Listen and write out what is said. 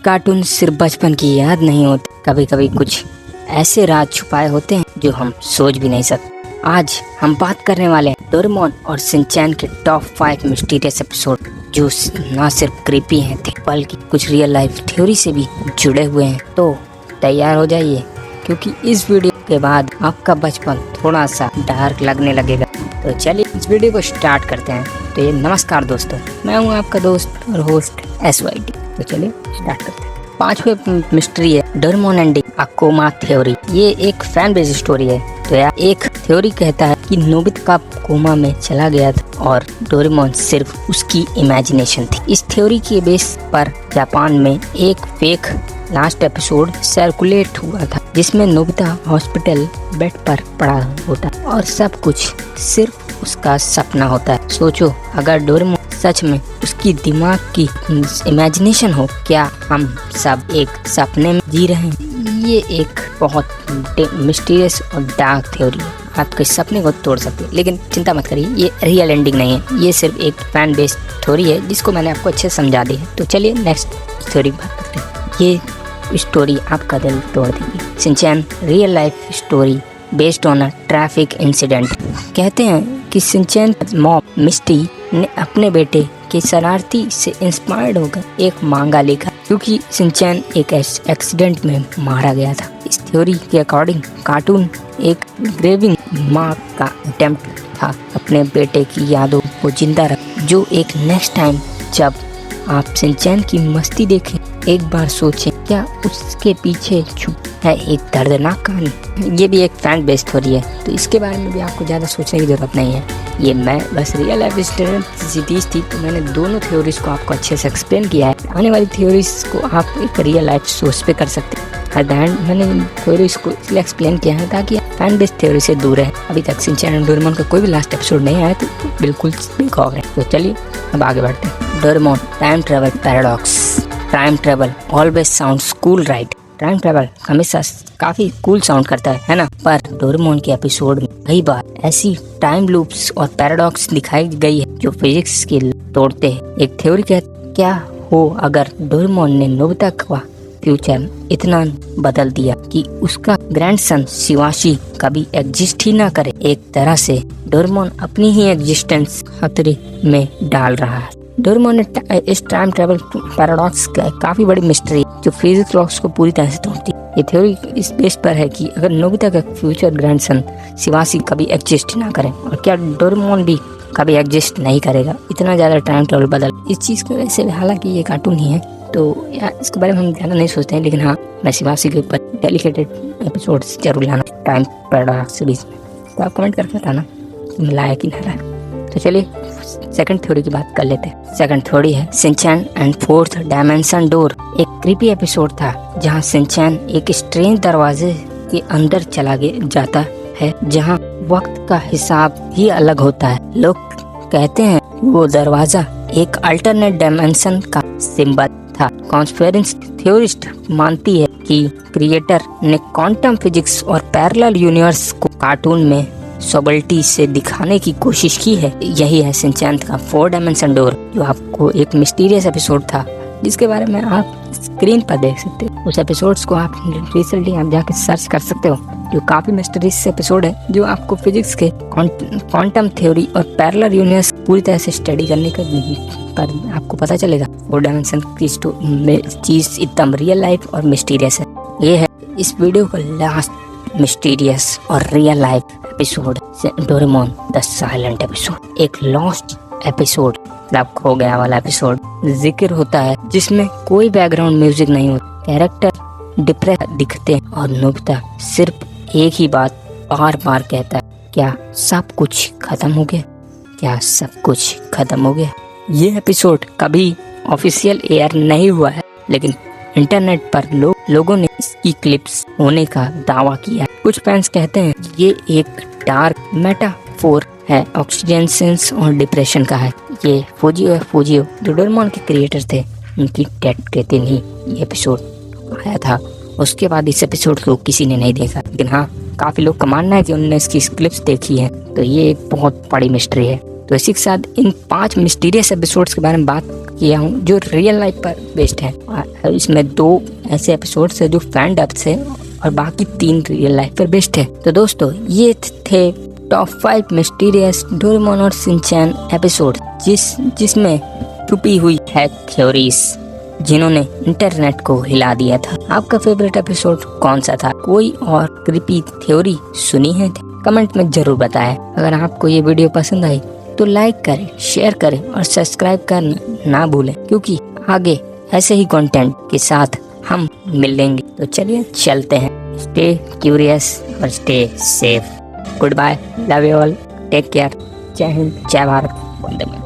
Cartoon सिर्फ बचपन की याद नहीं होती, कभी कभी कुछ ऐसे राज छुपाए होते हैं जो हम सोच भी नहीं सकते। आज हम बात करने वाले हैं डोरेमोन और शिनचैन के टॉप 5 मिस्टीरियस एपिसोड, जो ना सिर्फ क्रीपी हैं बल्कि कुछ रियल लाइफ थ्योरी से भी जुड़े हुए हैं। तो तैयार हो जाइए, क्योंकि इस वीडियो के बाद आपका बचपन थोड़ा सा डार्क लगने लगेगा। तो चलिए इस वीडियो को स्टार्ट करते हैं। तो ये नमस्कार दोस्तों, मैं हूँ आपका दोस्त और होस्ट SYT। तो चलिए स्टार्ट करते हैं। 5वें मिस्ट्री है डोरेमोन एंडिंग अ कोमा थ्योरी। ये एक फैन बेस्ड स्टोरी है। तो यार एक थ्योरी कहता है कि नोबिता कोमा में चला गया था और डोरेमोन सिर्फ उसकी इमेजिनेशन थी। इस थ्योरी के बेस पर जापान में एक फेक लास्ट एपिसोड सर्कुलेट हुआ था, जिसमें नोबिता हॉस्पिटल बेड पर पड़ा होता और सब कुछ सिर्फ उसका सपना होता है। सोचो, अगर डोरेमोन सच में उसकी दिमाग की इमेजिनेशन हो, क्या हम सब एक सपने में जी रहे हैं? ये एक बहुत मिस्टीरियस और डार्क थ्योरी है, आपके सपने को तोड़ सकती है। लेकिन चिंता मत करिए, ये रियल एंडिंग नहीं है, ये सिर्फ एक फैन बेस्ड थ्योरी है जिसको मैंने आपको अच्छे से समझा दी है। तो चलिए नेक्स्ट थ्योरी बात करते हैं। ये स्टोरी आपका दिल तोड़ देगी। Shinchan real life story based on a traffic incident. कहते हैं कि शिनचैन मॉम मिस्टी ने अपने बेटे के शरारती से इंस्पायर्ड होकर एक मांगा लिखा, क्योंकि शिनचैन एक एक्सीडेंट में मारा गया था। इस थ्योरी के अकॉर्डिंग कार्टून एक ग्रेविंग माँ का अटेम्प्ट था अपने बेटे की यादों को जिंदा रख, जो एक नेक्स्ट टाइम जब आप शिनचैन की मस्ती देखें, एक बार सोचें क्या उसके पीछे छुप है एक दर्दनाक कहानी। ये भी एक फैन बेस्ड थ्योरी है, तो इसके बारे में भी आपको ज़्यादा सोचने की जरूरत नहीं है। ये मैं बस रियल लाइफ सिटीज थी, तो मैंने दोनों थ्योरीज को आपको अच्छे से एक्सप्लेन किया है। आने वाली थ्योरीज को आप एक रियल लाइफ सोर्स पे कर सकते हैं। एट द एंड मैंने थ्योरीज को इसलिए एक्सप्लेन किया है ताकि फैन बेस्ड थ्योरी से दूर है। अभी तक शिनचैन और डोरेमोन का कोई भी लास्ट एपिसोड नहीं आया, तो बिल्कुल बेखौफ है। तो चलिए अब आगे बढ़ते हैं। Doraemon time travel paradox. Time travel always sounds cool right. Time travel हमेशा काफी कूल साउंड करता है ना? पर डोरेमोन के एपिसोड में कई बार ऐसी टाइम लूप्स और पैराडॉक्स दिखाई गई है जो फिजिक्स के तोड़ते हैं। एक थ्योरी कहती, क्या हो अगर डोरेमोन ने नोबिता का फ्यूचर इतना बदल दिया कि उसका ग्रैंडसन शिवाशी कभी एग्जिस्ट ही ना करे। एक तरह से डोरेमोन अपनी ही एग्जिस्टेंस खतरे में डाल रहा है। डोरेमोन ने इस टाइम ट्रेवल पैराडॉक्स का काफी बड़ी मिस्ट्री जो फिजिक्स लॉस को पूरी तरह से तोड़ती है। ये थ्योरी इस बेस पर है कि अगर नोबिता का फ्यूचर ग्रैंडसन शिवाशी कभी एग्जिस्ट ना करे, और क्या डोरेमोन भी कभी एग्जिस्ट नहीं करेगा, इतना ज्यादा टाइम ट्रेवल बदल इस चीज को वैसे। हालांकि ये कार्टून ही है, तो यार इसके बारे में हम ज्यादा नहीं सोचते हैं, लेकिन हाँ मैं शिवाशी के ऊपर डेडिकेटेड एपिसोड जरूर लाना टाइम पैराडॉक्स सीरीज में। तो आप कमेंट करके बताना लाया कि नहीं लाया। तो चलिए सेकंड थ्योरी की बात कर लेते हैं। सेकंड थ्योरी है Shinchan and fourth dimension door. एक क्रीपी एपिसोड था जहां शिनचैन एक स्ट्रेंज दरवाजे के अंदर चला जाता है, जहां वक्त का हिसाब ही अलग होता है। लोग कहते हैं वो दरवाजा एक अल्टरनेट डायमेंशन का सिंबल था। कॉन्स्पिरेसी थ्योरिस्ट मानती है कि क्रिएटर ने क्वांटम फिजिक्स और पैरेलल यूनिवर्स को कार्टून में सॉबल्टी से दिखाने की कोशिश की है। यही है शिनचैन का 4 डायमेंशन डोर, जो आपको एक मिस्टीरियस एपिसोड था जिसके बारे में आप स्क्रीन पर देख सकते हो। उस एपिसोड्स को आप रिसेंटली आप जाके सर्च कर सकते हो, जो काफी मिस्टीरियस एपिसोड है, जो आपको फिजिक्स के क्वांटम थ्योरी और पैरेलल यूनिवर्स पूरी तरह से स्टडी करने का पर आपको पता चलेगा 4 डायमेंशन की चीज एकदम रियल लाइफ और मिस्टीरियस है। ये है इस वीडियो का लास्ट मिस्टीरियस और real life episode, Doraemon the silent episode. एक लॉस्ट एपिसोड, मतलब खो गया वाला एपिसोड जिक्र होता है, जिसमें कोई बैकग्राउंड म्यूजिक नहीं होता, कैरेक्टर डिप्रेस दिखते हैं और नोबिता सिर्फ एक ही बात बार बार कहता है, क्या सब कुछ खत्म हो गया? क्या सब कुछ खत्म हो गया? ये एपिसोड कभी ऑफिशियल एयर नहीं हुआ है, लेकिन इंटरनेट पर लोगों ने इसकी क्लिप्स होने का दावा किया है। कुछ फैंस कहते हैं ये एक डार्क मेटाफोर है, ऑक्सीजन सेंस और डिप्रेशन का है। ये फूजियो जो डोरेमोन के क्रिएटर थे, उनकी डेथ के दिन ही ये एपिसोड आया था। उसके बाद इस एपिसोड को किसी ने नहीं देखा, लेकिन हाँ काफी लोग का मानना है कि उन्होंने इसकी क्लिप्स देखी है। तो ये एक बहुत बड़ी मिस्ट्री है। तो इसी के साथ इन 5 मिस्टीरियस एपिसोड्स के बारे में बात किया हूँ जो रियल लाइफ पर बेस्ड है। इसमें 2 ऐसे एपिसोड्स है जो फैन डब से और बाकी 3 रियल लाइफ पर बेस्ड है। तो दोस्तों ये थे टॉप 5 मिस्टीरियस डोरेमोन और शिनचैन एपिसोड जिसमें छुपी हुई है थ्योरीज जिन्होंने इंटरनेट को हिला दिया था। आपका फेवरेट एपिसोड कौन सा था? कोई और क्रीपी थ्योरी सुनी है? कमेंट में जरूर बताएं। अगर आपको ये वीडियो पसंद आई तो लाइक करें, शेयर करें और सब्सक्राइब करना ना भूलें, क्योंकि आगे ऐसे ही कंटेंट के साथ हम मिलेंगे। तो चलिए चलते हैं। स्टे क्यूरियस और stay safe. Good bye, love you all, take care. जय हिंद, जय भारत, वंदे मातरम।